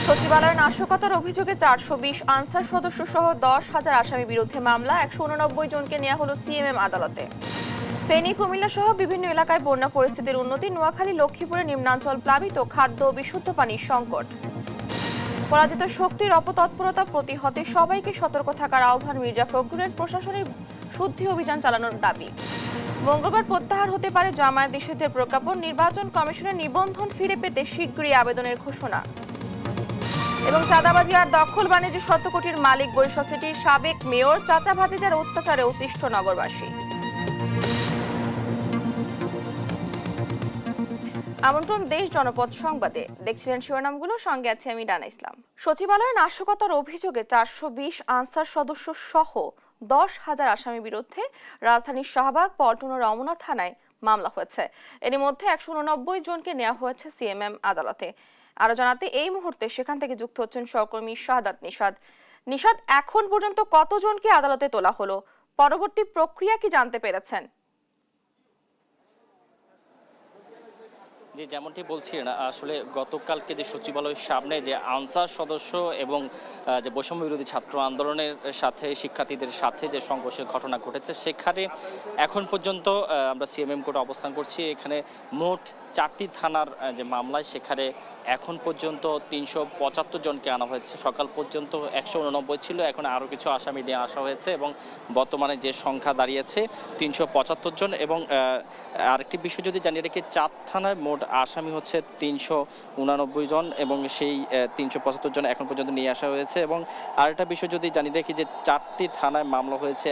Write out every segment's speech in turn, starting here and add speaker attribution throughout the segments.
Speaker 1: সচিবালয়ের নাশকতার অভিযোগে 420 আনসার সদস্য সহ 10,000 আসামির বিরুদ্ধে মামলা। 189 জনকে নেওয়া হলো সিএমএম আদালতে। ফেনী, কুমিল্লা সহ বিভিন্ন এলাকায় বন্যা পরিস্থিতির উন্নতি। নোয়াখালী, লক্ষ্মীপুরে নিম্নাঞ্চল প্লাবিত, খাদ্য ও বিশুদ্ধ পানির সংকট। পরাজিত শক্তির অপতৎপরতা প্রতিহতে সবাইকে সতর্ক থাকার আহ্বান। মির্জা ফখরুলের প্রশাসনের শুদ্ধি অভিযান চালানোর দাবি। মঙ্গলবার প্রত্যাহার হতে পারে জামায়াত নিষেধের প্রজ্ঞাপন। নির্বাচন কমিশনের নিবন্ধন ফিরে পেতে শীঘ্রই আবেদনের ঘোষণা। এবং চাঁদাবাজি আর দখল বাণিজ্যে শত কোটির মালিক বরিশাল সিটির সাবেক মেয়র। চাচা ভাতিজার অত্যাচারে অতিষ্ঠ নগরবাসী। আমন্ত্রণ দেশ জনপদ সংবাদে। দেখছিলেন শিরোনামগুলো, সঙ্গে আছে আমি ডানা ইসলাম। সচিবালয়ের নাশকতার অভিযোগে 420 আনসার সদস্য সহ 10,000 আসামির বিরুদ্ধে রাজধানীর শাহবাগ, পল্টন ও রমনা থানায় মামলা হয়েছে। এর মধ্যে 189 জনকে নেওয়া হয়েছে সিএমএম আদালতে। আরো জানাতে এই মুহূর্তে সেখান থেকে যুক্ত হচ্ছেন সহকর্মী শাহাদাত নিশাদ। নিশাদ, এখন পর্যন্ত কতজনকে আদালতে তোলা হলো? পরবর্তী প্রক্রিয়া কি জানতে পেরেছেন?
Speaker 2: যে যেমনটি বলছিলেন, আসলে গতকালকে যে সচিবালয়ের সামনে যে আনসার সদস্য এবং যে বৈষম্য বিরোধী ছাত্র আন্দোলনের সাথে শিক্ষার্থীদের সাথে যে সংঘর্ষের ঘটনা ঘটেছে, সেখানে এখন পর্যন্ত আমরা সিএমএম কোর্টে অবস্থান করছি। এখানে মোট 4টি থানার যে মামলায় সেখানে এখন পর্যন্ত 375 জনকে আনা হয়েছে। সকাল পর্যন্ত 189 ছিল, এখন আরও কিছু আসামি নিয়ে আসা হয়েছে এবং বর্তমানে যে সংখ্যা দাঁড়িয়েছে 375 জন। এবং আরেকটি বিষয় যদি জানিয়ে রেখে, 4 থানায় মোট আসামি হচ্ছে 389 জন এবং সেই 375 জন এখন পর্যন্ত নিয়ে আসা হয়েছে। এবং আরেকটা বিষয় যদি জানিয়ে রাখি যে 4টি থানায় মামলা হয়েছে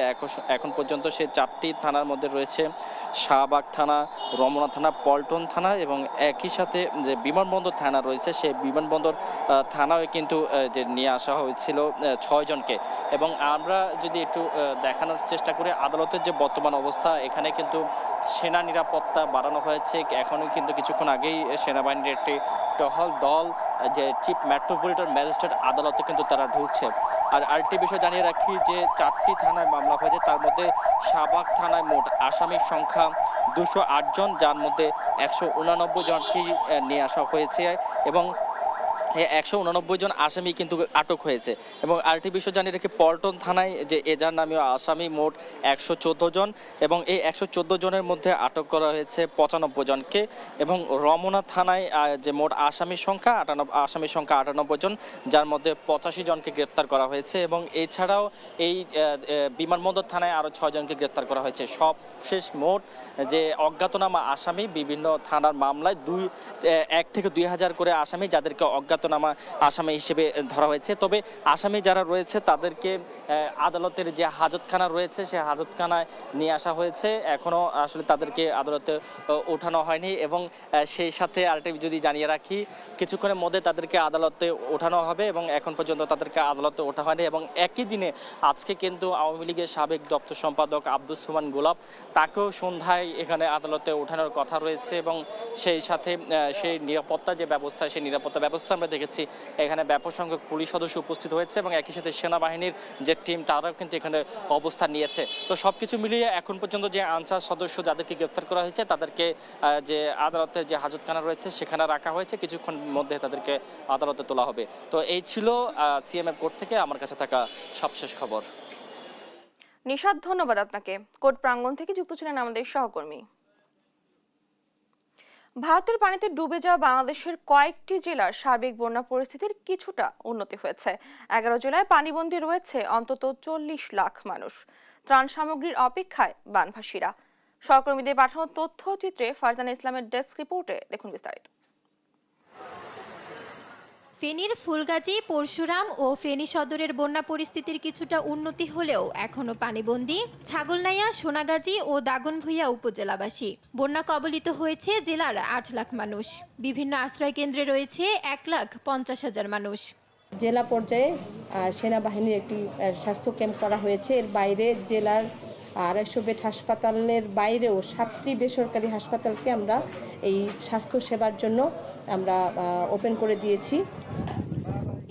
Speaker 2: এখন পর্যন্ত। সেই 4টি থানার মধ্যে রয়েছে শাহবাগ থানা, রমনা থানা, পল্টন থানা এবং একই সাথে যে বিমানবন্দর থানা রয়েছে, সেই বিমানবন্দর থানায় কিন্তু যে নিয়ে আসা হয়েছিল 6 জনকে। এবং আমরা যদি একটু দেখানোর চেষ্টা করি আদালতের যে বর্তমান অবস্থা, এখানে কিন্তু সেনা নিরাপত্তা বাড়ানো হয়েছে। এখনই কিন্তু কিছুক্ষণ আগেই সেনাবাহিনীর একটি টহল দল যে চিফ মেট্রোপলিটন ম্যাজিস্ট্রেট আদালতে কিন্তু তারা ঢুকছে। আর আরেকটি বিষয় জানিয়ে রাখি যে 4টি থানায় মামলা হয়েছে, তার মধ্যে শাহবাগ থানায় মোট আসামির সংখ্যা 208 জন, যার মধ্যে 189 জনকে নিয়ে আসা হয়েছে এবং 189 জন আসামি কিন্তু আটক হয়েছে। এবং আরেকটি বিষয় জানিয়ে রেখে, পল্টন থানায় যে এজার নামীয় আসামি মোট 114 জন এবং এই 114 জনের মধ্যে আটক করা হয়েছে 95 জনকে। এবং রমনা থানায় যে মোট আসামির সংখ্যা 98 জন, যার মধ্যে 85 জনকে গ্রেপ্তার করা হয়েছে। এবং এছাড়াও এই বিমানবন্দর থানায় আরও 6 জনকে গ্রেপ্তার করা হয়েছে। সবশেষ মোট যে অজ্ঞাতনামা আসামি বিভিন্ন থানার মামলায় 1 থেকে 2,000 করে আসামি, যাদেরকে অজ্ঞাতনামা আসামি হিসেবে ধরা হয়েছে। তবে আসামি যারা রয়েছে তাদেরকে আদালতের যে হাজতখানা রয়েছে সেই হাজতখানায় নিয়ে আসা হয়েছে। এখনও আসলে তাদেরকে আদালতে ওঠানো হয়নি। এবং সেই সাথে আরেকটা যদি জানিয়ে রাখি, কিছুক্ষণের মধ্যে তাদেরকে আদালতে ওঠানো হবে এবং এখন পর্যন্ত তাদেরকে আদালতে ওঠা হয়নি। এবং একই দিনে আজকে কিন্তু আওয়ামী লীগের সাবেক দপ্তর সম্পাদক আব্দুস সুবহান গোলাপ, তাকেও সন্ধ্যায় এখানে আদালতে ওঠানোর কথা রয়েছে। এবং সেই সাথে সেই নিরাপত্তা যে ব্যবস্থা, সেই নিরাপত্তা ব্যবস্থা আমরা দেখেছি এখানে ব্যাপক সংখ্যক পুলিশ সদস্য উপস্থিত হয়েছে এবং একই সাথে সেনাবাহিনীর যে টিম তারাও কিন্তু এখানে অবস্থান নিয়েছে। তো সবকিছু মিলিয়ে এখন পর্যন্ত যে আনসার সদস্য যাদেরকে গ্রেপ্তার করা হয়েছে তাদেরকে যে আদালতের যে হাজতখানা রয়েছে সেখানে রাখা হয়েছে। কিছুক্ষণ মধ্যে তাদেরকে আদালতে তোলা হবে। তো এই ছিল সিএমএম কোর্ট থেকে আমার কাছে থাকা সবশেষ খবর।
Speaker 1: নিশাদ, ধন্যবাদ আপনাকে। কোর্ট প্রাঙ্গণ থেকে যুক্ত ছিলেন আমাদের সহকর্মী। ভারতের পানিতে ডুবে যাওয়া বাংলাদেশের কয়েকটি জেলার সার্বিক বন্যা পরিস্থিতির কিছুটা উন্নতি হয়েছে। 11 জেলায় পানিবন্দী রয়েছে অন্তত 40 লাখ মানুষ। ত্রাণ সামগ্রীর অপেক্ষায় বানভাসীরা। সহকর্মীদের পাঠানো তথ্যচিত্রে ফারজানা ইসলামের ডেস্ক রিপোর্টে দেখুন বিস্তারিত।
Speaker 3: ফেনীর ফুলগাজী, পরশুরাম ও ফেনী সদরের বন্যা পরিস্থিতির কিছুটা উন্নতি হলেও এখনো পানিবন্দী ছাগলনাইয়া, সোনাগাজী ও দাগনভূঞা উপজেলাবাসী। বন্যা কবলিত হয়েছে জেলার 8 লাখ মানুষ। বিভিন্ন আশ্রয় কেন্দ্রে রয়েছে 1,50,000 মানুষ।
Speaker 4: জেলা পর্যায়ে সেনাবাহিনীর একটি স্বাস্থ্য ক্যাম্প করা হয়েছে। এর বাইরে জেলার 250 বেড হাসপাতালের বাইরেও 7টি বেসরকারি হাসপাতালকে আমরা এই স্বাস্থ্য সেবার জন্য আমরা ওপেন করে দিয়েছি।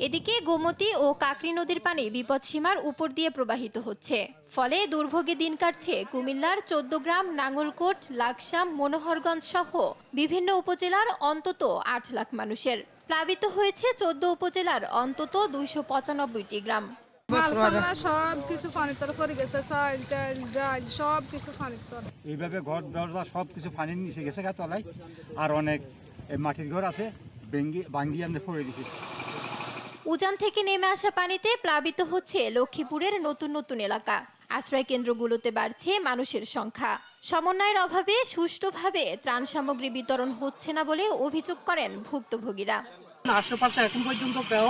Speaker 3: এদিকে গোমতী ও কাকরি নদীর পানি বিপদসীমার উপর দিয়ে প্রবাহিত হচ্ছে। ফলে দুর্ভোগে দিন কাটছে কুমিল্লার 14 গ্রাম, নাঙ্গলকোট, লাকসাম, মনোহরগঞ্জ সহ বিভিন্ন উপজেলার অন্তত 8 লাখ মানুষের। প্লাবিত হয়েছে 14 উপজেলার অন্তত 295টি গ্রাম।
Speaker 5: মালসামনা সব কিছু পানির তলে পড়ে গেছে, চাল টাল ডাল সব কিছু পানির তলে।
Speaker 6: এইভাবে ঘর দরজা সব কিছু পানির নিচে গেছে গা তলায়, আর অনেক মাটির ঘর আছে ভাঙ্গি আমরা পড়ে দিছি।
Speaker 3: উজান থেকে নেমে আসা পানিতে প্লাবিত হচ্ছে লক্ষ্মীপুরের নতুন নতুন এলাকা। আশ্রয় কেন্দ্রগুলোতে বাড়ছে মানুষের সংখ্যা। সমন্বয়ের অভাবে সুষ্ঠুভাবে ত্রাণ সামগ্রী বিতরণ হচ্ছে না বলে অভিযোগ করেন ভুক্তভোগীরা।
Speaker 7: আশেপাশে এখন পর্যন্ত কেউ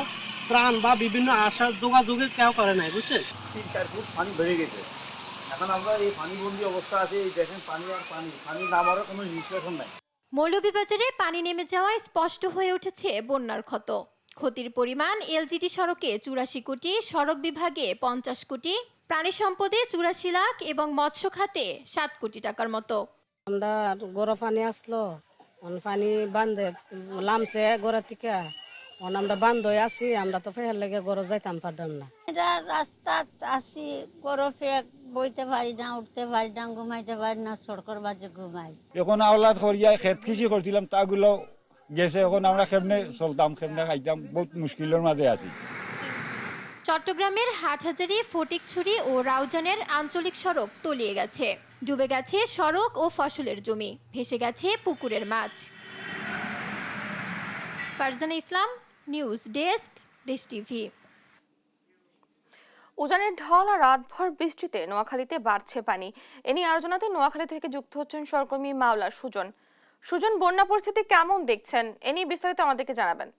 Speaker 7: ত্রাণ বা বিভিন্ন আশা যোগাযোগের কেউ করে নাই, বুঝছেন।
Speaker 8: 3-4 ফুট পানি বেড়ে গেছে। এখন আমরা এই পানিবন্দী অবস্থা আছে, এই দেখেন পানি আর পানি নামারও কোনো নিষ্কাশন নাই।
Speaker 3: মৌলভীবাজারে পানি নেমে যাওয়ায় স্পষ্ট হয়ে উঠেছে বন্যার ক্ষত। ক্ষতির পরিমাণ এলজিডি সড়কে 84 কোটি, সড়ক বিভাগে 50 কোটি, প্রাণী সম্পদে 84 লাখ এবং মৎস্য খাতে 7 কোটি টাকার মতো।
Speaker 9: আমরা গড় পানি আসলো, পানি বান্ধে লামছে গড়ের থেকে, আমরা বান্ধ হয়ে আসি, আমরা তো ফের লেগে গড় যাইতাম পারতাম না।
Speaker 10: রাস্তা আসি গড় ফেক বইতে পারি না, উঠতে পারি না, ঘুমাইতে পারি না, সড়কের বাজে ঘুমাই।
Speaker 6: এখন আওলাদ করিয়া ক্ষেত কৃষি করছিলাম, তাগুলো গেছে। এখন আমরা কেমনে চলতাম, কেমনে খাইতাম, বহুত মুশকিলের মাঝে আছি।
Speaker 3: চট্টগ্রামের হাটহাজারী, ফটিকছড়ি ও রাউজানের আঞ্চলিক সড়ক তলিয়ে গেছে। ডুবে গেছে সড়ক ও ফসলের জমি, ভেসে গেছে পুকুরের মাছ। ফারজানা ইসলাম, নিউজ ডেস্ক, দেশ টিভি।
Speaker 1: উজানের ঢল আর রাতভর বৃষ্টিতে নোয়াখালীতে বাড়ছে পানি। এ নিয়ে আলোচনাতে নোয়াখালী থেকে যুক্ত হচ্ছেন সহকর্মী মাওলা সুজন। সুজন, বন্যা পরিস্থিতি কেমন দেখছেন? এ নিয়ে বিস্তারিত আমাদেরকে জানাবেন।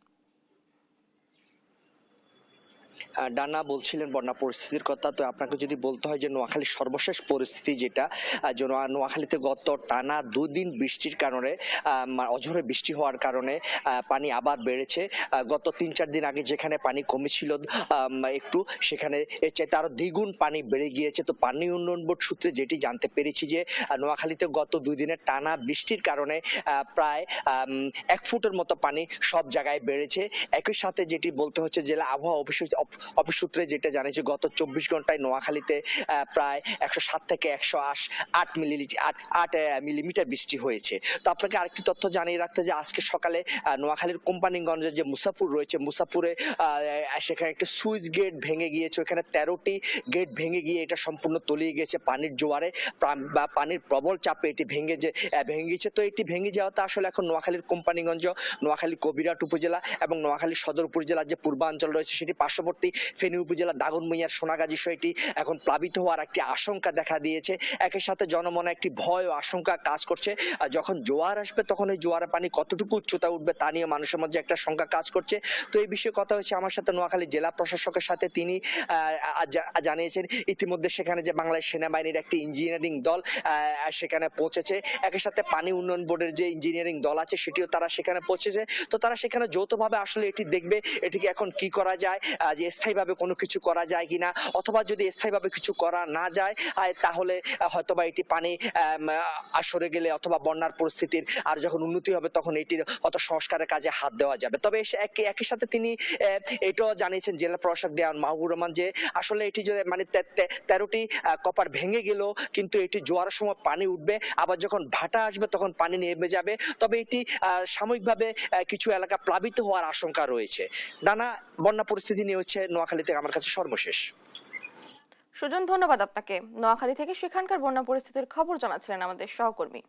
Speaker 11: ডানা বলছিলেন বন্যা পরিস্থিতির কথা, তো আপনাকে যদি বলতে হয় যে নোয়াখালীর সর্বশেষ পরিস্থিতি যেটা, নোয়াখালীতে গত টানা 2 দিন বৃষ্টির কারণে, অঝোরে বৃষ্টি হওয়ার কারণে পানি আবার বেড়েছে। গত 3-4 দিন আগে যেখানে পানি কমেছিল একটু, সেখানে এর চাইতে আরো দ্বিগুণ পানি বেড়ে গিয়েছে। তো পানি উন্নয়ন বোর্ড সূত্রে যেটি জানতে পেরেছি যে নোয়াখালীতে গত 2 দিনের টানা বৃষ্টির কারণে প্রায় 1 ফুটের মতো পানি সব জায়গায় বেড়েছে। একই সাথে যেটি বলতে হচ্ছে জেলা আবহাওয়া অফিস সূত্রে যেটা জানিয়েছে, গত 24 ঘন্টায় নোয়াখালীতে প্রায় 107 থেকে 108 মিলিমিটার বৃষ্টি হয়েছে। তো আপনাকে আরেকটি তথ্য জানিয়ে রাখতে যে আজকে সকালে নোয়াখালীর কোম্পানিগঞ্জের যে মুসাপুর রয়েছে, মুসাপুরে সেখানে একটা সুইচ গেট ভেঙে গিয়েছে। ওখানে 13টি গেট ভেঙে গিয়ে এটা সম্পূর্ণ তলিয়ে গিয়েছে পানির জোয়ারে বা পানির প্রবল চাপে এটি ভেঙে গিয়েছে। তো এটি ভেঙে যাওয়াতে আসলে এখন নোয়াখালীর কোম্পানিগঞ্জ, নোয়াখালী কবিরহাট উপজেলা এবং নোয়াখালী সদর উপজেলার যে পূর্বাঞ্চল রয়েছে সেটি পার্শ্ববর্তী ফেনী উপজেলা দাগনভূঞার সোনাগাজী সড়কটি এখন প্লাবিত হওয়ার একটি আশঙ্কা দেখা দিয়েছে। একই সাথে জনমনে একটি ভয় ও আশঙ্কা কাজ করছে। যখন জোয়ার আসবে তখন এই জোয়ারের পানি কতটুকু উচ্চতা উঠবে তা নিয়ে মানুষের মধ্যে একটা শঙ্কা কাজ করছে। তো এই বিষয়ে কথা হচ্ছে আমার সাথে নোয়াখালী জেলা প্রশাসকের সাথে। তিনি জানিয়েছেন ইতিমধ্যে সেখানে যে বাংলাদেশ সেনাবাহিনীর একটি ইঞ্জিনিয়ারিং দল সেখানে পৌঁছেছে। একই সাথে পানি উন্নয়ন বোর্ডের যে ইঞ্জিনিয়ারিং দল আছে সেটিও তারা সেখানে পৌঁছেছে। তো তারা সেখানে যৌথভাবে আসলে এটি দেখবে এটিকে এখন কি করা যায়, যে স্থায়ীভাবে কোনো কিছু করা যায় কিনা, অথবা যদি স্থায়ীভাবে কিছু করা না যায় তাহলে হয়তোবা এটি পানি সরে গেলে অথবা বন্যার পরিস্থিতির আর যখন উন্নতি হবে তখন এটির অত সংস্কারের কাজে হাত দেওয়া যাবে। তবে একই সাথে তিনি এটাও জানিয়েছেন জেলা প্রশাসক দেওয়ান মাহবুবুর রহমান যে আসলে এটি যদি মানে 13টি কপার ভেঙে গেল কিন্তু এটি জোয়ারের সময় পানি উঠবে, আবার যখন ভাটা আসবে তখন পানি নেমে যাবে। তবে এটি সাময়িকভাবে কিছু এলাকা প্লাবিত হওয়ার আশঙ্কা রয়েছে। নানা বন্যা পরিস্থিতি নিয়ে হচ্ছে নোয়াখালী থেকে আমার কাছে সর্বশেষ।
Speaker 1: সুজন, ধন্যবাদ আপনাকে। নোয়াখালী থেকে সেখানকার বন্যা পরিস্থিতির খবর জানাচ্ছিলেন আমাদের সহকর্মী।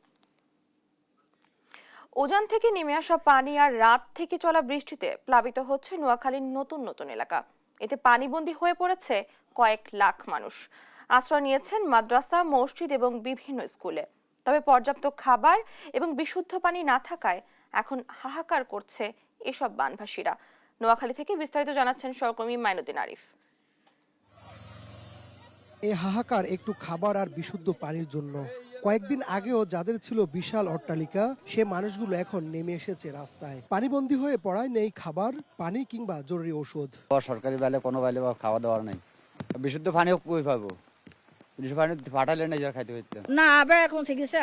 Speaker 1: উজান থেকে নেমে আসা পানি আর রাত থেকে চলা বৃষ্টিতে প্লাবিত হচ্ছে নোয়াখালীর নতুন নতুন এলাকা। এতে পানিবন্দী হয়ে পড়েছে কয়েক লাখ মানুষ। আশ্রয় নিয়েছেন মাদ্রাসা, মসজিদ এবং বিভিন্ন স্কুলে। তবে পর্যাপ্ত খাবার এবং বিশুদ্ধ পানি না থাকায় এখন হাহাকার করছে এসব বানভাসীরা। নোয়াখালী থেকে বিস্তারিত জানাচ্ছেন সহকর্মী মাইনুদ্দিন আরিফ।
Speaker 12: এই হাহাকার একটু খাবার আর বিশুদ্ধ পানির জন্য। কয়েকদিন আগেও যাদের ছিল বিশাল অট্টালিকা, সে মানুষগুলো এখন নেমে এসেছে রাস্তায়। পানিবন্দী হয়ে পড়ায় নেই খাবার, পানি কিংবা জরুরি ওষুধ।
Speaker 13: সরকারি বেলে কোনো বেলে খাওয়া দাওয়ার নেই, বিশুদ্ধ পানিও কই পাবো, বিশুদ্ধ পানি ফাটালে না যার খাইতে হইতে
Speaker 10: না। আবার এখন চিকিৎসা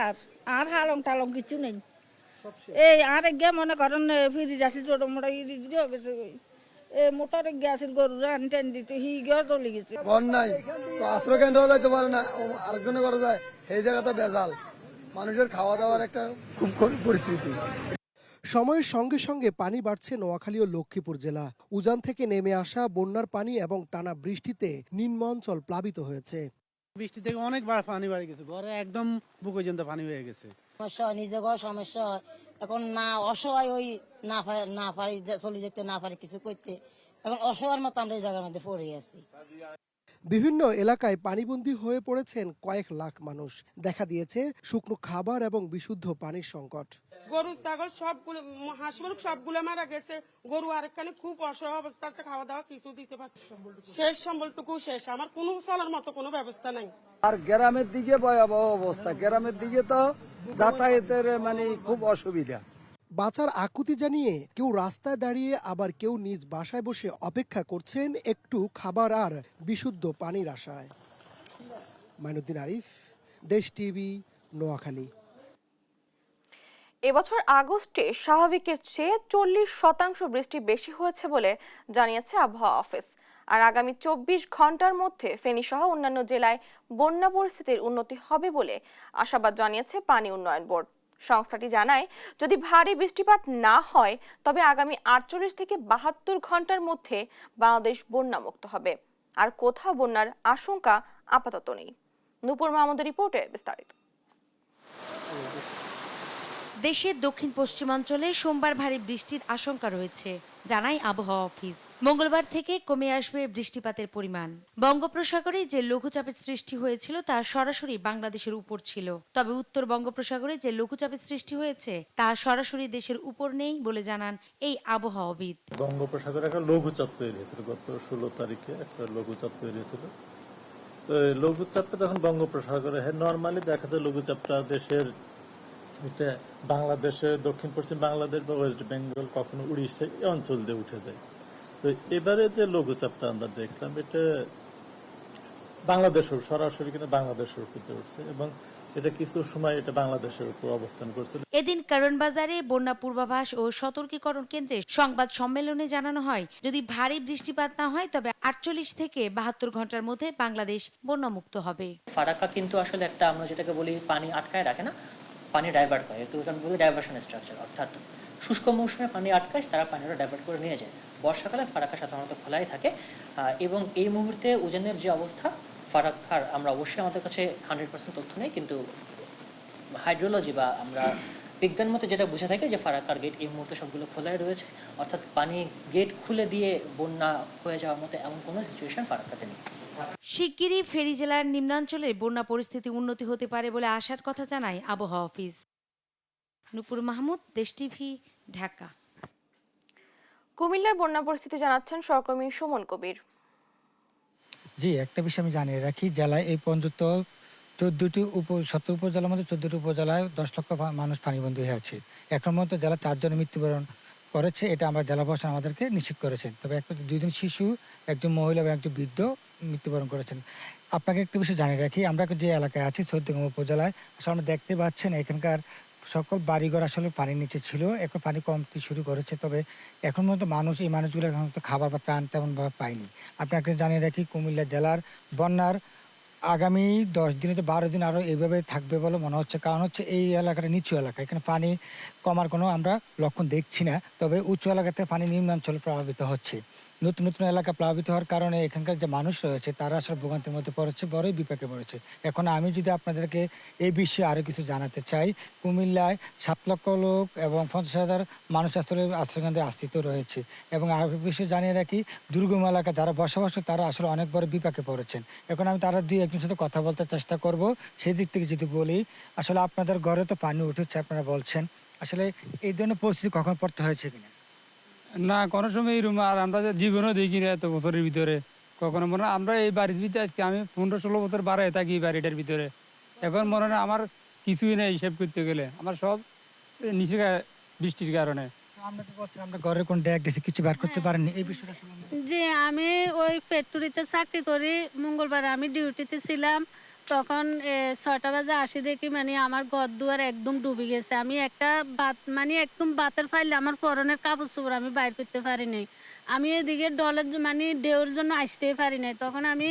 Speaker 10: আর হালং টালং কিছু নেই। এই আর গে মনে করেন ফিরি যাচ্ছি ছোট মোটা মোটর গ্যাসের গরু রান টেন দিতে হি গিয়ে চলে গেছে।
Speaker 14: বন্যায় তো আশ্রয় কেন্দ্র যাইতে পারে না, আরেকজনে করে যায়, সেই জায়গাতে বেজাল মানুষের খাওয়া দাওয়ার একটা খুব পরিস্থিতি।
Speaker 12: সময়ের সঙ্গে সঙ্গে পানি বাড়ছে নোয়াখালী ও লক্ষ্মীপুর জেলা। উজান থেকে নেমে আসা বন্যার পানি এবং টানা বৃষ্টিতে নিম্ন অঞ্চল প্লাবিত হয়েছে।
Speaker 7: বৃষ্টি থেকে অনেক পানি বাড়ি গেছে, ঘরে একদম বুক পর্যন্ত পানি হয়ে গেছে।
Speaker 10: সমস্যা হয়, নিজে ঘর সমস্যা হয়। এখন না অসহায় ওই না পারি চলে যেতে, না পারি কিছু করতে, এখন অসহায়ের মতো আমরা এই জায়গার মধ্যে পড়ে আছি।
Speaker 12: বিভিন্ন এলাকায় পানিবন্দী হয়ে পড়েছেন কয়েক লাখ মানুষ। দেখা দিয়েছে শুকনো খাবার এবং বিশুদ্ধ পানির সংকট।
Speaker 5: গরু ছাগল সবগুলো, হাঁস মুরগ সবগুলো মারা গেছে। গরু আরেকখানে খুব অসহায় অবস্থা আছে, খাওয়া দাওয়া কিছু দিতে পারছে, শেষ সম্বলটুকু শেষ। আমার কোনো চলার মতো কোনো ব্যবস্থা নাই।
Speaker 14: আর গ্রামের দিকে ভয়াবহ অবস্থা, গ্রামের দিকে তো যাতায়াতের খুব অসুবিধা।
Speaker 12: বাঁচার আকুতি জানিয়ে কেউ রাস্তায় দাঁড়িয়ে, আবার কেউ নিজ বাসায় বসে অপেক্ষা করছেন একটু খাবার আর বিশুদ্ধ পানির আশায়। মাইনুদ্দিন আরিফ, দেশ টিভি, নোয়াখালী।
Speaker 1: এবছর আগস্টে স্বাভাবিকের চেয়ে 40% বৃষ্টি বেশি হয়েছে বলে জানিয়েছে আবহাওয়া অফিস। আর আগামী 24 ঘন্টার মধ্যে ফেনী সহ অন্যান্য জেলায় বন্যা পরিস্থিতির উন্নতি হবে বলে আশাবাদ জানিয়েছে পানি উন্নয়ন বোর্ড। সংস্থাটি জানায়, যদি ভারী বৃষ্টিপাত না হয় তবে আগামী 48 থেকে 72 ঘন্টার মধ্যে বাংলাদেশ বন্যামুক্ত হবে। আর কোথাও বন্যার আশঙ্কা আপাতত নেই। নূপুর মাহমুদের রিপোর্টে বিস্তারিত।
Speaker 15: দেশের দক্ষিণ পশ্চিমাঞ্চলে সোমবার ভারী বৃষ্টির আশঙ্কা রয়েছে, জানায় আবহাওয়া অফিস। মঙ্গলবার থেকে কমে আসবে বৃষ্টিপাতের পরিমাণ। বঙ্গোপসাগরে যে লঘুচাপের সৃষ্টি হয়েছিল তা সরাসরি বাংলাদেশের উপর ছিল, তবে উত্তর বঙ্গোপসাগরে যে লঘুচাপের সৃষ্টি হয়েছে তা সরাসরি দেশের উপর নেই বলে জানান এই আবহাওয়াবিদ।
Speaker 16: বঙ্গোপসাগরে একটা লঘুচাপ তৈরি হয়েছিল, গত 16 তারিখে একটা লঘুচাপ তৈরি হয়েছিল। তো লঘুচাপটা যখন বঙ্গোপসাগরে নর্মালি দেখা যায় লঘুচাপটা দেশের এটা বাংলাদেশের দক্ষিণ পশ্চিম বাংলাদেশ বা ওয়েস্ট বেঙ্গল, কখনো উড়িষ্যা এই অঞ্চল দিয়ে উঠে যায়। তো এবারে যে লঘুচাপটা আমরা দেখলাম এটা বাংলাদেশের সরাসরি কিন্তু বাংলাদেশের উপর উঠছে এবং এটা কিছু সময় এটা বাংলাদেশের উপর অবস্থান করছিল।
Speaker 15: এদিন কারণ বাজারে বন্যা পূর্বাভাস ও সতর্কীকরণ কেন্দ্রে সংবাদ সম্মেলনে জানানো হয়, যদি ভারী বৃষ্টিপাত না হয় তবে 48 থেকে 72 ঘন্টার মধ্যে বাংলাদেশ বন্যামুক্ত হবে।
Speaker 17: ফারাক্কা কিন্তু আসলে একটা, আমরা যেটাকে বলি পানি আটকায় রাখে না, পানি ডাইভার্ট করে, একটু বলি ডাইভার্সন স্ট্রাকচার, অর্থাৎ শুষ্ক মৌসুমে পানি আটকায়, তারা পানিটা ডাইভার্ট করে নিয়ে যায়। বর্ষাকালে ফারাক্কা সাধারণত খোলাই থাকে এবং এই মুহূর্তে উজানের যে অবস্থা ফারাক্কার, আমরা অবশ্যই আমাদের কাছে 100% তথ্য নেই, কিন্তু হাইড্রোলজি বা আমরা বিজ্ঞান মতে যেটা বুঝে থাকি যে ফারাক্কার গেট এই মুহূর্তে সবগুলো খোলাই রয়েছে, অর্থাৎ পানি গেট খুলে দিয়ে বন্যা হয়ে যাওয়ার মতো এমন কোনো সিচুয়েশন ফারাক্কাতে নেই।
Speaker 15: শিগগিরই ফেনী জেলার নিম্নাঞ্চলে বন্যা পরিস্থিতি উন্নতি হতে পারে বলে আশার কথা জানায় আবহাওয়া অফিস। নূপুর মাহমুদ, দেশ টিভি, ঢাকা।
Speaker 1: কুমিল্লার বন্যা পরিস্থিতি জানাচ্ছেন সহকর্মী সুমন কবির।
Speaker 18: জি, একটা বিষয় আমি জানিয়ে রাখি, জেলায় এই পর্যন্ত 14টি 17 উপজেলার মধ্যে 14টি উপজেলায় 10 লক্ষ মানুষ পানিবন্দী হয়ে আছে। এখন মধ্যে জেলা 4 জনের মৃত্যুবরণ করেছে, এটা আমরা জেলা প্রশাসন আমাদেরকে নিশ্চিত করেছেন। তবে 2 শিশু, একজন মহিলা এবং একজন বৃদ্ধ মৃত্যুবরণ করেছেন। আপনাকে একটু বিষয় জানিয়ে রাখি, আমরা যে এলাকায় আছি সৈয়দপুর উপজেলায়, আসলে আমরা দেখতে পাচ্ছেন এখানকার সকল বাড়িঘর আসলে পানির নিচে ছিল, এখন পানি কমতে শুরু করেছে। তবে এখন মতো এই মানুষগুলো এখন তো খাবার বা ত্রাণ তেমনভাবে পায়নি। আপনাকে জানিয়ে রাখি, কুমিল্লা জেলার বন্যার আগামী 10 দিনে তো 12 দিন আরও এইভাবে থাকবে বলে মনে হচ্ছে। কারণ হচ্ছে এই এলাকাটা নিচু এলাকা, এখানে পানি কমার কোনো আমরা লক্ষণ দেখছি না। তবে উঁচু এলাকাতে পানি নিম্নাঞ্চলে প্রভাবিত হচ্ছে। নতুন নতুন এলাকা প্লাবিত হওয়ার কারণে এখানকার যে মানুষ রয়েছে তারা আসলে ভোগান্তির মধ্যে পড়েছে, বড়ই বিপাকে পড়েছে। এখন আমি যদি আপনাদেরকে এই বিষয়ে আরও কিছু জানাতে চাই, কুমিল্লায় 7 লক্ষ লোক এবং 50,000 মানুষ আসলে আশ্রয়কেন্দ্রে আশ্রিত রয়েছে। এবং আর বিষয়ে জানিয়ে রাখি, দুর্গম এলাকা যারা বসবাস তারা আসলে অনেক বড় বিপাকে পড়েছেন। এখন আমি তারা 2-1 সাথে কথা বলতে চেষ্টা করব। সেই দিক থেকে যদি বলি, আসলে আপনাদের ঘরে তো পানি উঠেছে আপনারা বলছেন, আসলে এই ধরনের পরিস্থিতি কখন পড়তে হয়েছে কিনা?
Speaker 19: না, কোনো সময় এরকম আর আমরা জীবনও দেখি না এত বছরের ভিতরে কখনো। মনে হয় আমরা এই বাড়ির ভিতরে আজকে আমি 15-16 বছর বাড়াই থাকি এই বাড়িটার ভিতরে। এখন মনে হয় আমার কিছুই নেই হিসেব করতে গেলে, আমার সব নিচে বৃষ্টির কারণে।
Speaker 18: আমরা ঘরের কোন ড্যাগ দিয়েছি, কিছু বার করতে পারেননি এই বিষয়টা?
Speaker 20: যে আমি ওই ফ্যাক্টরিতে চাকরি করি, মঙ্গলবার আমি ডিউটিতে ছিলাম, তখন 6টা বাজে আসি দেখি আমার ঘর দুয়ার একদম ডুবে গেছে। আমি একটা একদম বাতের ফাইলে আমার পরনের কাপড় চোপড় আমি বাইর করতে পারি নাই। আমি এদিকে ডলের ঢেউর জন্য আসতেই পারি নাই। তখন আমি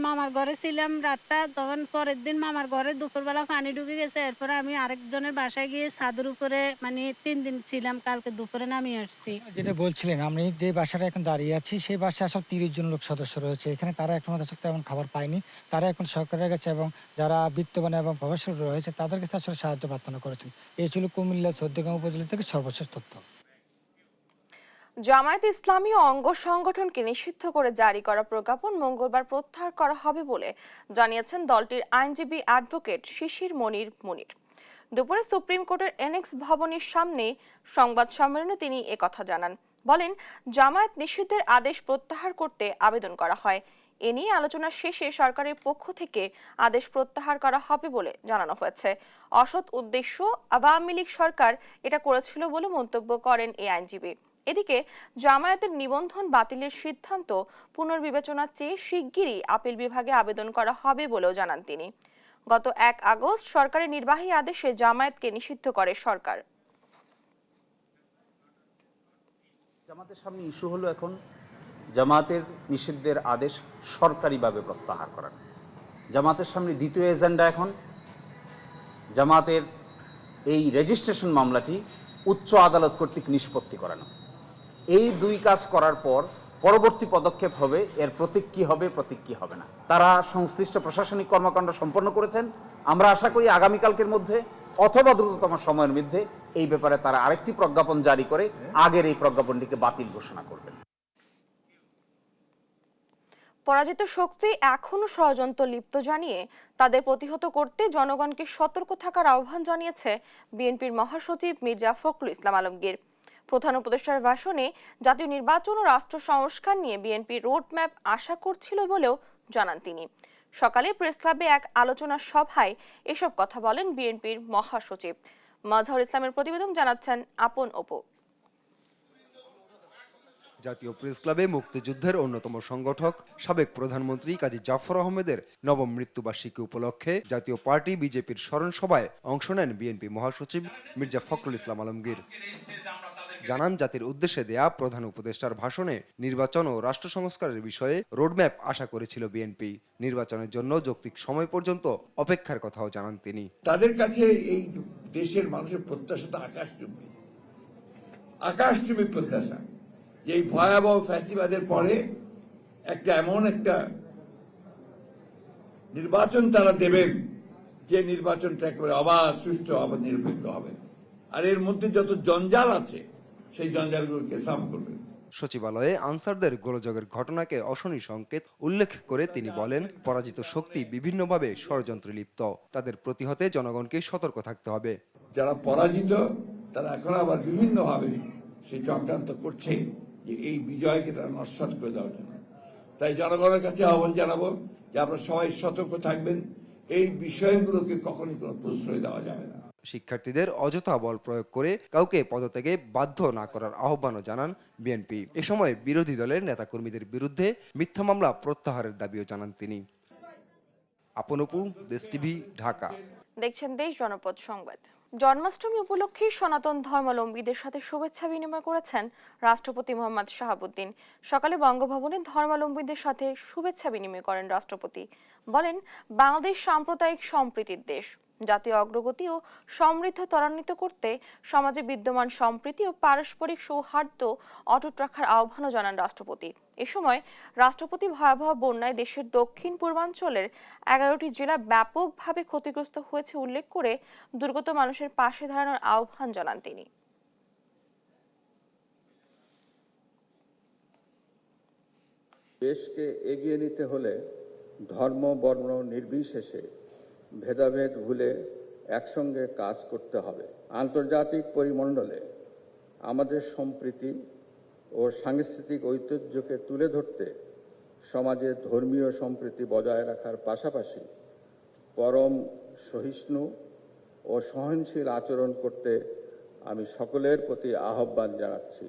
Speaker 20: মামার ঘরে ছিলাম রাতটা, তখন পরের দিন মামার ঘরে দুপুরবেলা পানি ঢুকে গেছে। এরপরে আমি আরেকজনের বাসায় গিয়ে ছাদের উপরে মানে 3 দিন ছিলাম, কালকে দুপুরে নামিয়ে আসছি।
Speaker 18: যেটা বলছিলেন, আমি যে বাসাটা এখন দাঁড়িয়ে আছি সেই বাসায় আসলে 30 জন লোক সদস্য রয়েছে। এখানে তারা এখন আসলে তেমন খাবার পায়নি। তারা এখন সরকারের কাছে এবং যারা বিত্তবান এবং প্রভাবশালী রয়েছে তাদের কাছে আসলে সাহায্য প্রার্থনা করেছেন। এই ছিল কুমিল্লা চৌদ্দগ্রাম উপজেলা থেকে সর্বশেষ তথ্য।
Speaker 1: জামায়াত ইসলামী অঙ্গ সংগঠনকে নিষিদ্ধ করে জারি করা প্রজ্ঞাপন মঙ্গলবার প্রত্যাহার করা হবে বলে জানিয়েছেন দলটির আইনজীবী অ্যাডভোকেট শিশির মুনির। দুপুরে সুপ্রিম কোর্টের এনএক্স ভবনের সামনে সংবাদ সম্মেলনে তিনি একথা জানান। বলেন, জামায়াত নিষিদ্ধের আদেশ প্রত্যাহার করতে আবেদন করা হয়। এ নিয়ে আলোচনা শেষে সরকারের পক্ষ থেকে আদেশ প্রত্যাহার করা হবে বলে জানানো হয়েছে। অসৎ উদ্দেশ্য আওয়ামী লীগ সরকার এটা করেছিল বলে মন্তব্য করেন এই আইনজীবী। এদিকে জামায়াতের নিবন্ধন বাতিলের সিদ্ধান্ত পুনর্বিবেচনা চেয়ে শিগগিরই আপিল বিভাগে আবেদন করা হবে বলেও জানান তিনি। গত 1 আগস্ট সরকারের নির্বাহী আদেশে জামায়াতকে নিষিদ্ধ করে সরকার।
Speaker 21: জামাতের সামনে ইস্যু হলো এখন জামাতের নিষিদ্ধের আদেশ সরকারিভাবে প্রত্যাহার করা। জামাতের সামনে দ্বিতীয় এজেন্ডা এখন জামাতের এই রেজিস্ট্রেশন মামলাটি উচ্চ আদালত কর্তৃক নিষ্পত্তি করানো। এই 2 কাজ করার পর পরবর্তী পদক্ষেপ হবে এর প্রতীক কি হবে, প্রতীক কি হবে না। তারা সংশ্লিষ্ট প্রশাসনিক কর্মকাণ্ড সম্পন্ন করেছেন। আমরা আশা করি আগামীকালকের মধ্যে অথবা দ্রুততম সময়ের মধ্যে এই ব্যাপারে তারা আরেকটি প্রজ্ঞাপন জারি করে আগের এই প্রজ্ঞাপনটিকে বাতিল ঘোষণা করবেন।
Speaker 1: পরাজিত শক্তি এখনো ষড়যন্ত্র লিপ্ত জানিয়ে তাদের প্রতিহত করতে জনগণকে সতর্ক থাকার আহ্বান জানিয়েছে বিএনপির মহাসচিব মির্জা ফখরুল ইসলাম আলমগীর। প্রধান উপদেষ্টার ভাষণে জাতীয় নির্বাচন ও রাষ্ট্র সংস্কার নিয়ে বিএনপি রোডম্যাপ আশা করছিল বলেও জানান তিনি। সকালে প্রেস ক্লাবে এক আলোচনা সভায় এসব কথা বলেন বিএনপির মহাসচিব। মাজহারুল ইসলামের প্রতিবেদন জানাচ্ছেন আপন অপু।
Speaker 22: জাতীয় প্রেস ক্লাবে মুক্তিযুদ্ধের অন্যতম সংগঠক সাবেক প্রধানমন্ত্রী কাজী জাফর আহমেদের নবম মৃত্যুবার্ষিকী উপলক্ষে জাতীয় পার্টি বিজেপির স্মরণ সভায় অংশ নেন বিএনপি মহাসচিব মির্জা ফখরুল ইসলাম আলমগীর। জানান, জাতির উদ্দেশ্যে দেয়া প্রধান উপদেষ্টার ভাষণে নির্বাচন ও রাষ্ট্র সংস্কারের বিষয়ে রোডম্যাপ আশা করেছিল বিএনপি। নির্বাচনের জন্য যৌক্তিক সময় পর্যন্ত অপেক্ষার কথাও জানান তিনি।
Speaker 23: তাদের কাছে এই দেশের মানুষের প্রত্যাশা তো আকাশচুম্বী প্রত্যাশা, যে এই ভয়াবহ ফ্যাসিবাদের পরে এমন একটা নির্বাচন তারা দেবেন যে নির্বাচনটা একেবারে অবাধ, সুষ্ঠু, অবাধ, নিরপেক্ষ হবে। আর এর মধ্যে যত জঞ্জাল আছে সেই জঞ্জালগুলোকে সাফ করবেন।
Speaker 22: সচিবালয়ে আনসারদের গোলযোগের ঘটনাকে অশনি সংকেত উল্লেখ করে তিনি বলেন, পরাজিত শক্তি বিভিন্নভাবে ষড়যন্ত্রে লিপ্ত, তাদের প্রতিহতে জনগণকে সতর্ক থাকতে হবে।
Speaker 23: যারা পরাজিত তারা এখন আবার বিভিন্নভাবে সেই চক্রান্ত করছে যে এই বিজয়কে তারা নস্যাৎ করে দেওয়ার জন্য। তাই জনগণের কাছে আহ্বান জানাবো যে আপনারা সবাই সতর্ক থাকবেন, এই বিষয়গুলোকে কখনই কোনো প্রশ্রয় দেওয়া যাবে না।
Speaker 22: শিক্ষার্থীদের অযথা বল প্রয়োগ করে কাউকে পদত্যাগে বাধ্য না করার আহ্বানও জানান বিএনপি। এ সময় বিরোধী দলের নেতাকর্মীদের বিরুদ্ধে মিথ্যা মামলা প্রত্যাহারের দাবিও জানান তিনি। আপন অপু, দেশ টিভি, ঢাকা।
Speaker 1: দেখছেন দেশ জনপদ সংবাদ। জন্মাষ্টমী উপলক্ষে সনাতন ধর্মাবলম্বীদের সাথে শুভেচ্ছা বিনিময় করেছেন রাষ্ট্রপতি মোহাম্মদ শাহাবুদ্দিন। সকালে বঙ্গভবনে ধর্মাবলম্বীদের সাথে শুভেচ্ছা বিনিময় করেন রাষ্ট্রপতি। বলেন, বাংলাদেশ সাম্প্রদায়িক সম্প্রীতির দেশ। জাতীয় অগ্রগতি ও সমৃদ্ধ ত্বরান্বিত করতে সমাজে বিদ্যমান সম্প্রীতি ও পারস্পরিক সৌহার্দ্য অটুট রাখার আহ্বানও জানান রাষ্ট্রপতি। এ সময় রাষ্ট্রপতি ভয়াবহ বন্যায় দেশের দক্ষিণ পূর্বাঞ্চলের 11টি জেলা ব্যাপকভাবে ক্ষতিগ্রস্ত হয়েছে উল্লেখ করে দুর্গত মানুষের পাশে দাঁড়ানোর আহ্বান জানান তিনি।
Speaker 24: দেশকে এগিয়ে নিতে হলে ধর্ম, বর্ণ নির্বিশেষে ভেদাভেদ ভুলে একসঙ্গে কাজ করতে হবে। আন্তর্জাতিক পরিমণ্ডলে আমাদের সম্প্রীতি ও সাংস্কৃতিক ঐতিহ্যকে তুলে ধরতে সমাজে ধর্মীয় সম্প্রীতি বজায় রাখার পাশাপাশি পরম সহিষ্ণু ও সহনশীল আচরণ করতে আমি সকলের প্রতি আহ্বান জানাচ্ছি।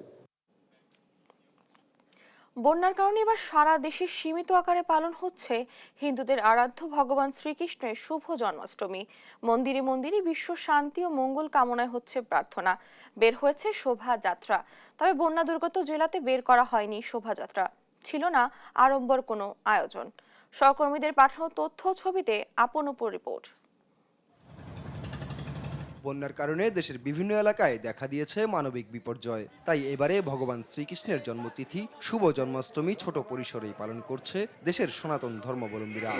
Speaker 1: বন্যার কারণে এবার সারা দেশে সীমিত আকারে পালন হচ্ছে হিন্দুদের আরাধ্য ভগবান শ্রীকৃষ্ণের শুভ জন্মাষ্টমী। মন্দিরে মন্দিরে বিশ্ব শান্তি ও মঙ্গল কামনায় হচ্ছে প্রার্থনা। বের হয়েছে শোভাযাত্রা। তবে বন্যা দুর্গত জেলাতে বের করা হয়নি শোভাযাত্রা, ছিল না আড়ম্বর কোনো আয়োজন। সহকর্মীদের পাঠানো তথ্য ছবিতে আপন উপর রিপোর্ট।
Speaker 22: বন্যার কারণে দেশের বিভিন্ন এলাকায় দেখা দিয়েছে মানবিক বিপর্যয়। তাই এবারে ভগবান শ্রীকৃষ্ণের জন্মতিথি শুভ জন্মাষ্টমী ছোট পরিসরেই পালন করছে দেশের সনাতন ধর্মাবলম্বীরা।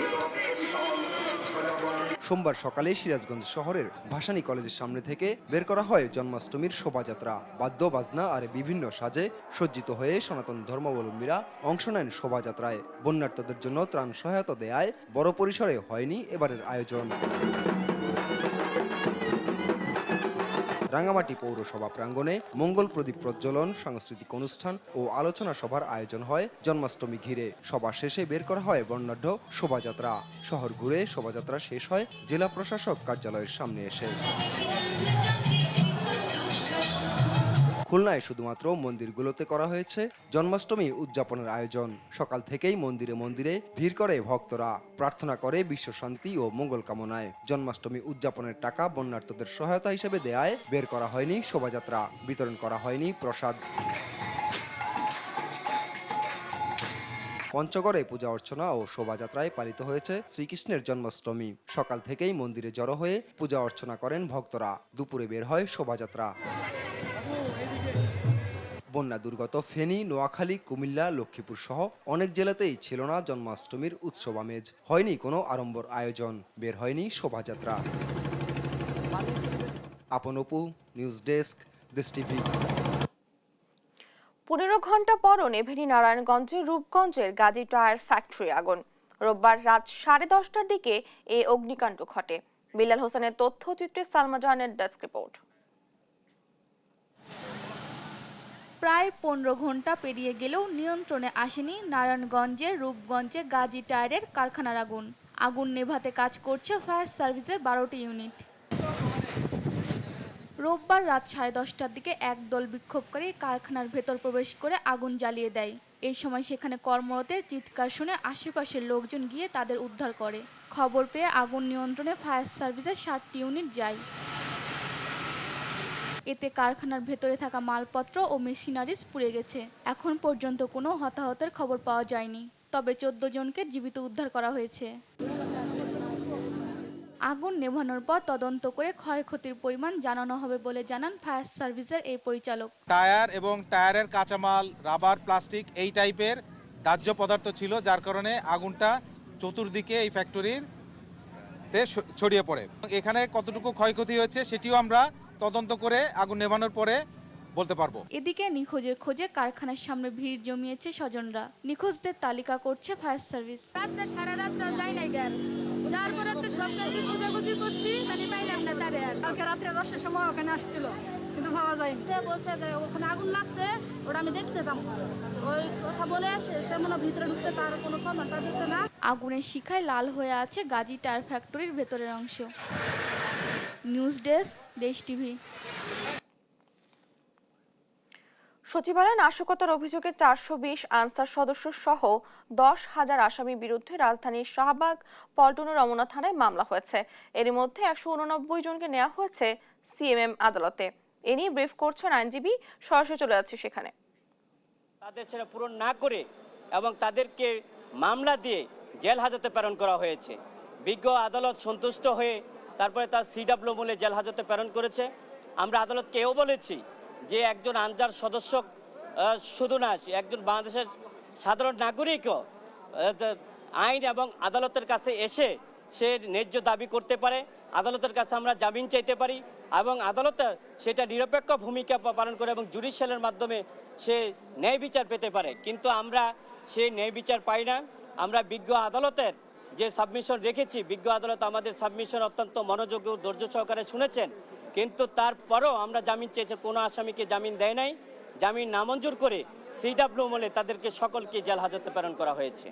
Speaker 22: সোমবার সকালে সিরাজগঞ্জ শহরের ভাসানী কলেজের সামনে থেকে বের করা হয় জন্মাষ্টমীর শোভাযাত্রা। বাদ্য বাজনা আর বিভিন্ন সাজে সজ্জিত হয়ে সনাতন ধর্মাবলম্বীরা অংশ নেন শোভাযাত্রায়। বন্যার্তদের জন্য ত্রাণ সহায়তা দেয়ায় বড় পরিসরে হয়নি এবারের আয়োজন। রাঙামাটি পৌরসভা প্রাঙ্গণে মঙ্গল প্রদীপ প্রজ্বলন, সাংস্কৃতিক অনুষ্ঠান ও আলোচনা সভার আয়োজন হয় জন্মাষ্টমী ঘিরে। সভা শেষে বের করা হয় বর্ণাঢ্য শোভাযাত্রা। শহর ঘুরে শোভাযাত্রা শেষ হয় জেলা প্রশাসক কার্যালয়ের সামনে এসে। খুলনায় শুধুমাত্র মন্দিরগুলোতে করা হয়েছে জন্মাষ্টমী উদযাপনের আয়োজন। সকাল থেকেই মন্দিরে মন্দিরে ভিড় করে ভক্তরা, প্রার্থনা করে বিশ্ব শান্তি ও মঙ্গল কামনায়। জন্মাষ্টমী উদযাপনের টাকা বন্যার্তদের সহায়তা হিসেবে দেয়ায় বের করা হয়নি শোভাযাত্রা, বিতরণ করা হয়নি প্রসাদ। পঞ্চগড়ে পূজা অর্চনা ও শোভাযাত্রায় পালিত হয়েছে শ্রীকৃষ্ণের জন্মাষ্টমী। সকাল থেকেই মন্দিরে জড়ো হয়ে পূজা অর্চনা করেন ভক্তরা। দুপুরে বের হয় শোভাযাত্রা। বন্যা দুর্গত ফেনী, নোয়াখালী, কুমিল্লা, লক্ষ্মীপুর সহ অনেক জেলাতেই ছিল না জন্মাষ্টমীর উৎসব আমেজ। হয়নি কোনো আড়ম্বর আয়োজন, বের হয়নি শোভাযাত্রা। আপন অপু, নিউজ ডেস্ক, দেশ টিভি।
Speaker 1: 15 ঘন্টা পরও নেভেনি নারায়ণগঞ্জের রূপগঞ্জের গাজী টায়ার ফ্যাক্টরি আগুন। রোববার রাত 10:30টার দিকে এই অগ্নিকাণ্ড ঘটে। বিলাল হোসেনের তথ্যচিত্রে সালমা জাহানের ডেস্ক রিপোর্ট।
Speaker 2: প্রায় 15 ঘন্টা পেরিয়ে গেলেও নিয়ন্ত্রণে আসেনি নারায়ণগঞ্জের রূপগঞ্জে গাজী টায়ারের কারখানার আগুন। আগুন নেভাতে কাজ করছে ফায়ার সার্ভিসের 12টি ইউনিট। রোববার রাত 10:30টার দিকে একদল বিক্ষোভকারী কারখানার ভেতর প্রবেশ করে আগুন জ্বালিয়ে দেয়। এই সময় সেখানে কর্মরতের চিৎকার শুনে আশেপাশের লোকজন গিয়ে তাদের উদ্ধার করে। খবর পেয়ে আগুন নিয়ন্ত্রণে ফায়ার সার্ভিসের 7টি ইউনিট যায়। এতে কারখানার ভেতরে থাকা মালপত্র ও মেশিনারিজ পুড়ে গেছে। এখন পর্যন্ত কোনো হতাহতের খবর পাওয়া যায়নি, তবে 14 জনকে জীবিত উদ্ধার করা হয়েছে। আগুন নেভানোর পর তদন্ত করে ক্ষয়ক্ষতির পরিমাণ জানানো হবে বলে জানান ফায়ার সার্ভিসের এই পরিচালক।
Speaker 4: টায়ার এবং টায়ারের কাঁচামাল, রাবার, প্লাস্টিক এই টাইপের দাহ্য পদার্থ ছিল, যার কারণে আগুনটা চতুর্দিকে এই ফ্যাক্টরিতে ছড়িয়ে পড়ে। এখানে কতটুকু ক্ষয়ক্ষতি হয়েছে সেটিও আমরা তদন্ত করে আগুন নেভানোর পরে বলতে পারবো।
Speaker 2: এদিকে নিখোঁজের খোঁজে কারখানার সামনে ভিড় জমিয়েছে স্বজনরা। নিখোঁজদের তালিকা করছে ফায়ার সার্ভিস।
Speaker 8: রাতটা সারা রাতটা যাই নাই গান, যার পরে তো সবকে খোঁজাখুঁজি করছি, মানে পাইলাম না তারে। আর কালকে রাত্রে 10টার সময় ওখানে আসছিল, কিন্তু পাওয়া যায়নি। বলছে যে ওখানে আগুন লাগছে, ওটা আমি দেখতে যাবো। ওই কথা বলে সে মনে ভিতরে ঢুকছে, তার কোনো সন্ধান পাওয়া যাচ্ছে না।
Speaker 2: আগুনের শিখায় লাল হয়ে আছে গাজী টায়ার ফ্যাক্টরির ভেতরের অংশ। নিউজ ডেস্ক, দেশ টিভি।
Speaker 1: সচিবালয়ে নাশকতার অভিযোগে 420 আনসার সদস্য সহ 10,000 আসামির বিরুদ্ধে রাজধানীর শাহবাগ, পল্টন ও রমনা থানায় মামলা হয়েছে। এর মধ্যে 189 জনকে নেওয়া হয়েছে সিএমএম আদালতে। এ নিয়ে ব্রিফ করছেন আইনজীবী, সরাসরি চলে যাচ্ছে সেখানে।
Speaker 9: তাদের সেটা পূরণ না করে এবং তাদেরকে মামলা দিয়ে জেল হাজতে প্রেরণ করা হয়েছে। বিজ্ঞ আদালত সন্তুষ্ট হয়ে তারপরে তার সিডব্লিউ মূলে জেল হাজতে প্রেরণ করেছে। আমরা আদালতকে এও বলেছি যে একজন আনসার সদস্য শুধু না, একজন বাংলাদেশের সাধারণ নাগরিকও আইন এবং আদালতের কাছে এসে সে ন্যায্য দাবি করতে পারে। আদালতের কাছে আমরা জামিন চাইতে পারি এবং আদালত সেটা নিরপেক্ষ ভূমিকা পালন করে এবং জুডিশিয়ালের মাধ্যমে সে ন্যায় বিচার পেতে পারে। কিন্তু আমরা সেই ন্যায় বিচার পাই না। আমরা বিজ্ঞ আদালতের যে সাবমিশন রেখেছি, বিজ্ঞ আদালত আমাদের সাবমিশন অত্যন্ত মনোযোগ ও ধৈর্য সহকারে শুনেছেন, কিন্তু তারপরও আমরা জামিন চেয়েছি, কোনো আসামিকে জামিন দেয় নাই। জামিন নামঞ্জুর করে সিডব্লিউ মূলে তাদেরকে সকলকে জেল হাজতে প্রেরণ করা হয়েছে।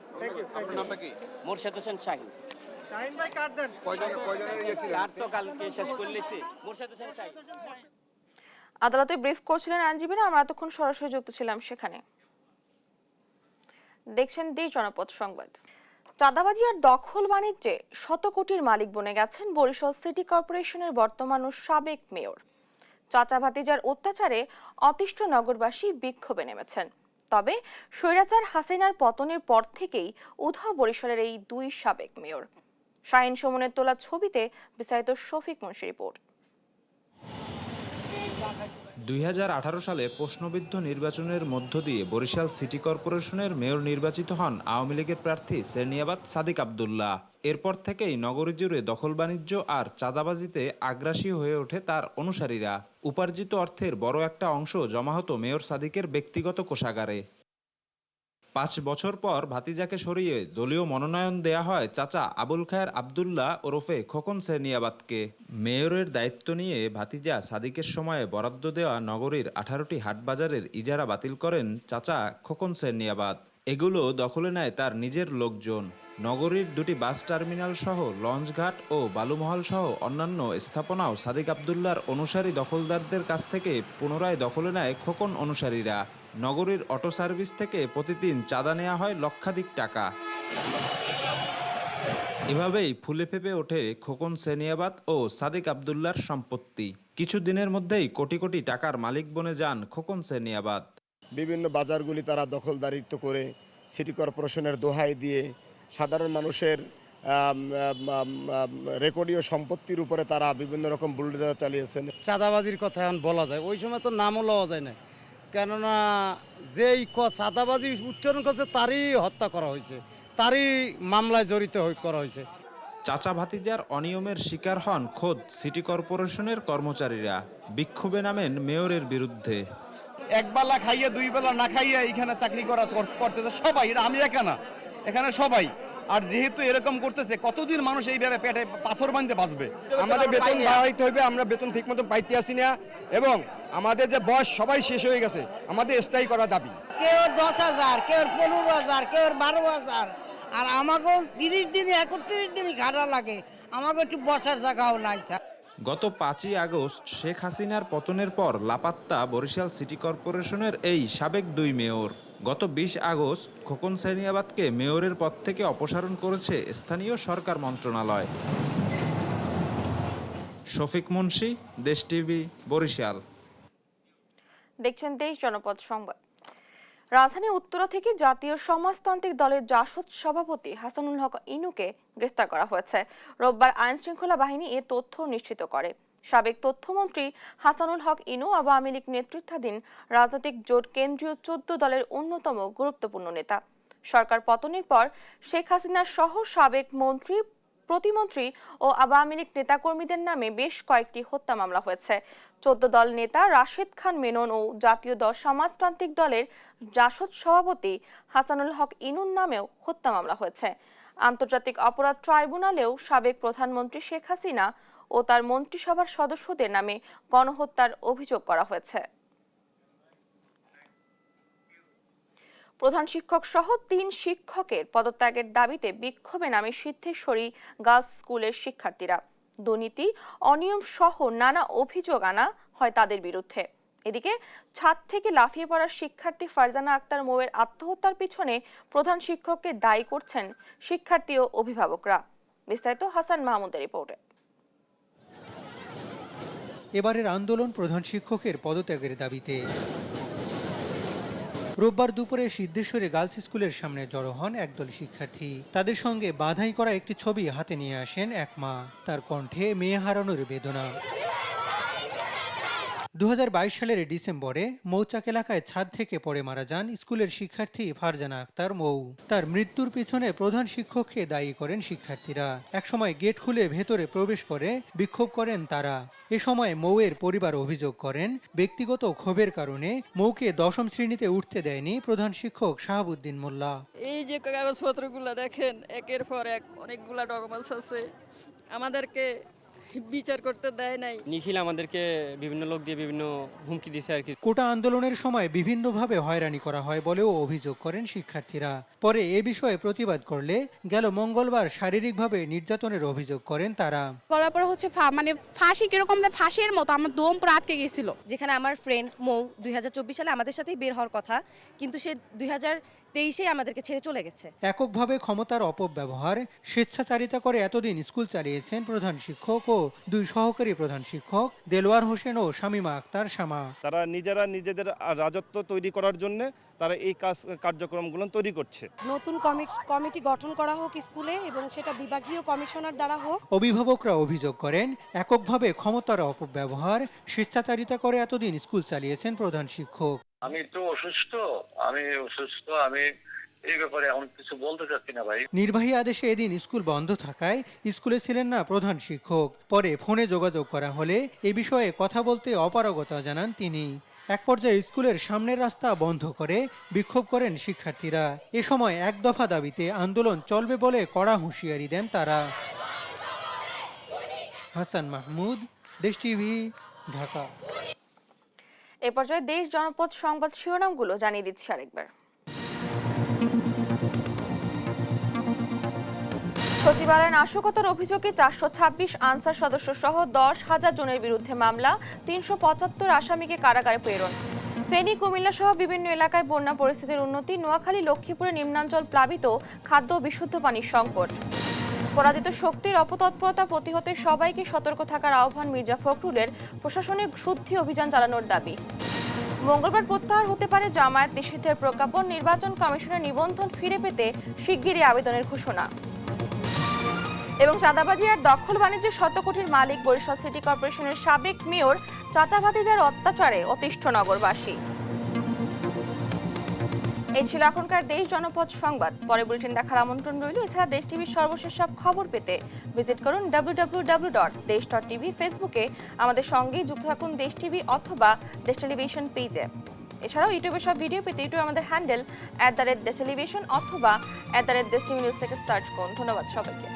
Speaker 9: মোরশেদ হোসেন শাহিন।
Speaker 1: আদালতে ব্রিফ করছিলেন আইনজীবীরা, আমরা এতক্ষণ সরাসরি যুক্ত ছিলাম সেখানে। দেখছেন দেশ জনপদ সংবাদ। চাঁদাবাজি আর দখল বাণিজ্যে শত কোটির মালিক বনে গেছেন বরিশাল সিটি কর্পোরেশনের বর্তমান ও সাবেক মেয়র। চাচা ভাতিজার অত্যাচারে অতিষ্ঠ নগরবাসী বিক্ষোভে নেমেছেন। তবে স্বৈরাচার হাসিনার পতনের পর থেকেই উধাও বরিশালের এই দুই সাবেক মেয়র। শাহিন সুমনের তোলা ছবিতে বিস্তারিত শফিক মুন্সি রিপোর্ট।
Speaker 3: 2018 সালে প্রশ্নবিদ্ধ নির্বাচনের মধ্য দিয়ে বরিশাল সিটি কর্পোরেশনের মেয়র নির্বাচিত হন আওয়ামী লীগের প্রার্থী সেরনিয়াবাত সাদিক আব্দুল্লাহ। এরপর থেকেই নগরী জুড়ে দখল বাণিজ্য আর চাঁদাবাজিতে আগ্রাসী হয়ে ওঠে তার অনুসারীরা। উপার্জিত অর্থের বড় একটা অংশ জমা হতো মেয়র সাদিকের ব্যক্তিগত কোষাগারে। 5 বছর পর ভাতিজাকে সরিয়ে দলীয় মনোনয়ন দেয়া হয় চাচা আবুল খায়ের আব্দুল্লাহ ওরফে খোকন সেরনিয়াবাতকে। মেয়রের দায়িত্ব নিয়ে ভাতিজা সাদিকের সময়ে বরাদ্দ দেওয়া নগরীর 18টি হাটবাজারের ইজারা বাতিল করেন চাচা খোকন সেরনিয়াবাত। এগুলো দখলে নেয় তার নিজের লোকজন। নগরীর 2টি বাস টার্মিনাল সহ লঞ্চঘাট ও বালুমহল সহ অন্যান্য স্থাপনাও সাদিক আব্দুল্লাহর অনুসারী দখলদারদের কাছ থেকে পুনরায় দখলে নেয় খোকন অনুসারীরা। নগরীর অটো সার্ভিস থেকে প্রতিদিন চাঁদা নেওয়া হয় লক্ষাধিক টাকা। এভাবেই ফুলে ফেপে ওঠে খোকন সেরনিয়াবাত ও সাদিক আব্দুল্লাহর সম্পত্তি। কিছুদিনের মধ্যেই কোটি কোটি টাকার মালিক বনে যান খোকন সেরনিয়াবাত।
Speaker 6: বিভিন্ন বাজারগুলি তারা দখলদারিত্ব করে সিটি কর্পোরেশনের দোহাই দিয়ে সাধারণ মানুষের রেকর্ডীয় সম্পত্তির উপরে তারা বিভিন্ন রকম বুলডোজার চালিয়েছেন।
Speaker 11: চাঁদাবাজির কথা এখন বলা যায়, ওই সময় তো নামও লওয়া যায় না, কেননা যেই চাঁদাবাজি উচ্চারণ করছে তারই হত্যা করা হয়েছে, তারই মামলায় জড়িত করা হয়েছে।
Speaker 3: চাচা ভাতিজার অনিয়মের শিকার হন খোদ সিটি কর্পোরেশনের কর্মচারীরা। বিক্ষোভে নামেন মেয়রের বিরুদ্ধে।
Speaker 6: একবেলা খাইয়ে 2 বেলা না খাইয়ে এখানে চাকরি করতেছে সবাই, এটা আমি একা না, এখানে সবাই। আর যেহেতু এরকম করতেছে, কতদিন মানুষ এইভাবে পেটে পাথর বাঁধতে বাঁচবে? আমাদের বেতন বাড়াইতে হবে, আমরা বেতন ঠিক মতো পাইতে আসি না, এবং আমাদের যে বয়স সবাই শেষ হয়ে গেছে, আমাদের স্থায়ী করা দাবি।
Speaker 10: কেউ 10,000, কেউ 15,000, কেউ 12,000, আর আমাকেও 30 দিন 31 দিন ঘাটা লাগে, আমাকে একটু বসার জায়গাও নাই।
Speaker 3: গত 5ই আগস্ট শেখ হাসিনার পতনের পর লাপাত্তা বরিশাল সিটি কর্পোরেশনের এই সাবেক 2 মেয়র। গত 20 আগস্ট খোকন সেরনিয়াবাতকে মেয়রের পদ থেকে অপসারণ করেছে স্থানীয় সরকার মন্ত্রণালয়। শফিক মুন্সি, দেশ টিভি, বরিশাল।
Speaker 1: দেখছেন দেশ জনপদ সংবাদ। রাজধানী উত্তরা থেকে জাতীয় সমাজতান্ত্রিক দলের জাসদ সভাপতি হাসানুল হক ইনুকে গ্রেফতার করা হয়েছে। রোববার আইন শৃঙ্খলা বাহিনী এ তথ্য নিশ্চিত করে। সাবেক তথ্যমন্ত্রী হাসানুল হক ইনু আওয়ামী লীগ নেতৃত্বাধীন রাজনৈতিক জোট কেন্দ্রীয় 14 দলের অন্যতম গুরুত্বপূর্ণ নেতা। সরকার পতনের পর শেখ হাসিনা সহ সাবেক মন্ত্রী, প্রতিমন্ত্রী ও আওয়ামী লীগ নেতাকর্মীদের নামে বেশ কয়েকটি হত্যা মামলা হয়েছে। 14 দল নেতা রাশেদ খান মেনন ও জাতীয় দল সমাজতান্ত্রিক দলের জাসদ সভাপতি হাসানুল হক ইনুর নামেও হত্যা মামলা হয়েছে। আন্তর্জাতিক অপরাধ ট্রাইব্যুনালেও সাবেক প্রধানমন্ত্রী শেখ হাসিনা ও তার মন্ত্রিসভার সদস্যদের নামে গণহত্যার অভিযোগ করা হয়েছে। প্রধান শিক্ষক সহ 3 শিক্ষকের পদত্যাগের দাবিতে বিক্ষোভে নামে সিদ্ধেশ্বরী গার্লস স্কুলের শিক্ষার্থীরা। দুর্নীতি, অনিয়ম সহ নানা অভিযোগ আনা হয় তাদের বিরুদ্ধে। এদিকে ছাদ থেকে লাফিয়ে পড়া শিক্ষার্থী ফারজানা আক্তার মৌয়ের আত্মহত্যার পিছনে প্রধান শিক্ষককে দায়ী করছেন শিক্ষার্থী ও অভিভাবকরা। বিস্তারিত হাসান মাহমুদের রিপোর্টে।
Speaker 13: এবারের আন্দোলন প্রধান শিক্ষকের পদত্যাগের দাবিতে। রোববার দুপুরে সিদ্ধেশ্বরী গার্লস স্কুলের সামনে জড়ো হন একদল শিক্ষার্থী। তাদের সঙ্গে বাঁধাই করা একটি ছবি হাতে নিয়ে আসেন এক মা, তার কণ্ঠে মেয়ে হারানোর বেদনা। 2022 সালের ডিসেম্বরে মৌচাক এলাকায় ছাদ থেকে পড়ে মারা যান স্কুলের শিক্ষার্থী ফারজানা আক্তার মৌ। তার মৃত্যুর পিছনে প্রধান শিক্ষককে দায়ী করেন শিক্ষার্থীরা। একসময় গেট খুলে ভেতরে প্রবেশ করে বিক্ষোভ করেন তারা। এ সময় মৌয়ের পরিবার অভিযোগ করেন, ব্যক্তিগত ক্ষোভের কারণে মৌকে 10ম শ্রেণীতে উঠতে দেয়নি প্রধান শিক্ষক শাহাবুদ্দিন মোল্লা।
Speaker 25: এই যে কাগজপত্রগুলো দেখেন, একের পর এক অনেকগুলা ডকুমেন্টস আছে, আমাদেরকে বিচার করতে দেয় নাই।
Speaker 26: নিখিল আমাদেরকে বিভিন্ন লোক দিয়ে বিভিন্ন হুমকি দিয়েছে আর কি।
Speaker 13: কোটা আন্দোলনের সময় বিভিন্নভাবে হয়রানি করা হয় বলেও অভিযোগ করেন শিক্ষার্থীরা। পরে এ বিষয়ে প্রতিবাদ করলে গেল মঙ্গলবার শারীরিকভাবে নির্যাতনের অভিযোগ করেন তারা।
Speaker 27: করার পর হচ্ছে মানে ফাঁসি কিরকম ফাঁসির মতো আমার দম পুরো আটকে গেছিল। যেখানে আমার ফ্রেন্ড মৌ 2024 সালে আমাদের সাথেই বের হওয়ার কথা, কিন্তু সে 2023-এ আমাদেরকে ছেড়ে চলে গেছে।
Speaker 13: এককভাবে ক্ষমতার অপব্যবহার, স্বেচ্ছাচারিতা করে এতদিন স্কুল চালিয়েছেন প্রধান শিক্ষক ও দুই সহকারী প্রধান শিক্ষক দেলোয়ার হোসেন ও শামীমা আক্তার শামা।
Speaker 5: তারা নিজেরা নিজেদের রাজত্ব তৈরি করার জন্য তারা এই কার্যক্রমগুলো তৈরি করছে।
Speaker 7: নতুন কমিটি গঠন করা হোক স্কুলে এবং সেটা বিভাগীয় কমিশনার দ্বারা হোক।
Speaker 13: অভিভাবকরা অভিযোগ করেন এককভাবে ক্ষমতার অপব্যবহার, স্বেচ্ছাচারিতা করে এতদিন স্কুল চালিয়েছেন প্রধান শিক্ষক।
Speaker 12: আমি তো অসুস্থ, আমি এই ব্যাপারে এখন কিছু বলতে চাচ্ছি না ভাই।
Speaker 13: নির্বাহী আদেশে এদিন স্কুল বন্ধ থাকায় স্কুলে ছিলেন না প্রধান শিক্ষক। পরে ফোনে যোগাযোগ করা হলে এ বিষয়ে কথা বলতে অপারগতা জানান তিনি। এক পর্যায়ে স্কুলের সামনের রাস্তা বন্ধ করে বিক্ষোভ করেন শিক্ষার্থীরা। এ সময় এক দফা দাবিতে আন্দোলন চলবে বলে কড়া হুঁশিয়ারি দেন তারা। হাসান মাহমুদ, দেশ টিভি, ঢাকা।
Speaker 1: এ পর্যায়ে দেশ জনপদ সংবাদ শিরোনামগুলো জানিয়ে দিচ্ছি আরেকবার। সচিবালয়ে নাশকতার অভিযোগে 426 আনসার সদস্য সহ 10,000 জনের বিরুদ্ধে মামলা, 375 আসামিকে কারাগারে প্রেরণ। ফেনী, কুমিল্লা সহ বিভিন্ন এলাকায় বন্যা পরিস্থিতির উন্নতি, নোয়াখালী, লক্ষ্মীপুরে নিম্নাঞ্চল প্লাবিত, খাদ্য ও বিশুদ্ধ পানির সংকট। পরাজিত শক্তির অপতৎপরতা প্রতিহতে সবাইকে সতর্ক থাকার আহ্বান মির্জা ফখরুলের, প্রশাসনিক শুদ্ধি অভিযান চালানোর দাবি। মঙ্গলবার প্রত্যাহার হতে পারে জামায়াত নিষিদ্ধের প্রজ্ঞাপন, নির্বাচন কমিশনের নিবন্ধন ফিরে পেতে শিগগিরই আবেদনের ঘোষণা। এবং চাঁদাবাজি আর দখল বাণিজ্যের শতকোটির মালিক বরিশাল সিটি কর্পোরেশনের সাবেক মেয়র, চাঁদাবাজিদের অত্যাচারে অতিষ্ঠ নগরবাসী। এই ছিল এখনকার দেশ জনপদ সংবাদ। পরে বুলেটিন দেখার আমন্ত্রণ রইল। এছাড়া দেশ টিভির সর্বশেষ সব খবর পেতে ভিজিট করুন www.desh.tv। ফেসবুকে আমাদের সঙ্গেই যুক্ত থাকুন দেশ টিভি অথবা দেশ টেলিভিশন পেজে। এছাড়াও ইউটিউবে সব ভিডিও পেতে ইউটিউবে আমাদের হ্যান্ডেল @দেশ টেলিভিশন অথবা @দেশ টিভি নিউজ থেকে সার্চ করুন। ধন্যবাদ সবাইকে।